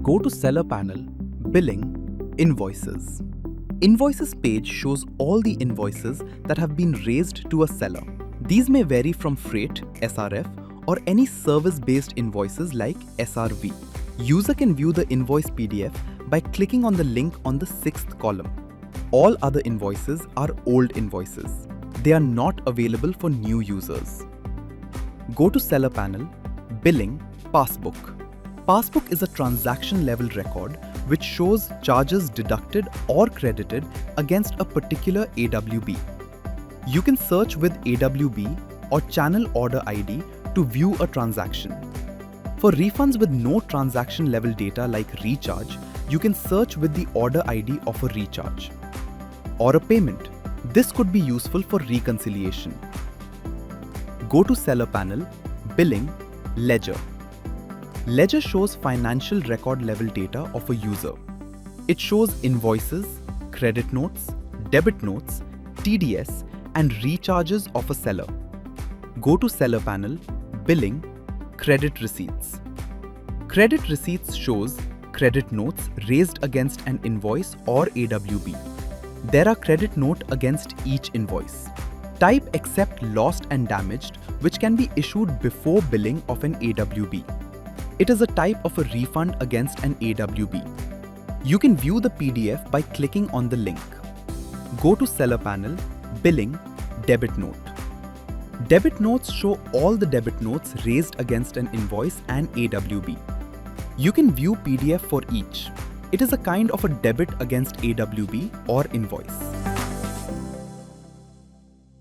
Go to Seller panel, Billing, Invoices. Invoices page shows all the invoices that have been raised to a seller. These may vary from freight, SRF, or any service-based invoices like SRV. User can view the invoice PDF by clicking on the link on the 6th column. All other invoices are old invoices. They are not available for new users. Go to Seller panel, Billing, Passbook. Passbook is a transaction-level record which shows charges deducted or credited against a particular AWB. You can search with AWB or channel order ID to view a transaction. For refunds with no transaction-level data like recharge, you can search with the order ID of a recharge. Or a payment. This could be useful for reconciliation. Go to Seller panel, Billing, Ledger. Ledger shows financial record level data of a user. It shows invoices, credit notes, debit notes, TDS, and recharges of a seller. Go to Seller panel, Billing, Credit Receipts. Credit Receipts shows credit notes raised against an invoice or AWB. There are credit note against each invoice. Type except lost and damaged, which can be issued before billing of an AWB. It is a type of a refund against an AWB. You can view the PDF by clicking on the link. Go to Seller panel, Billing, Debit Note. Debit notes show all the debit notes raised against an invoice and AWB. You can view PDF for each. It is a kind of a debit against AWB or invoice.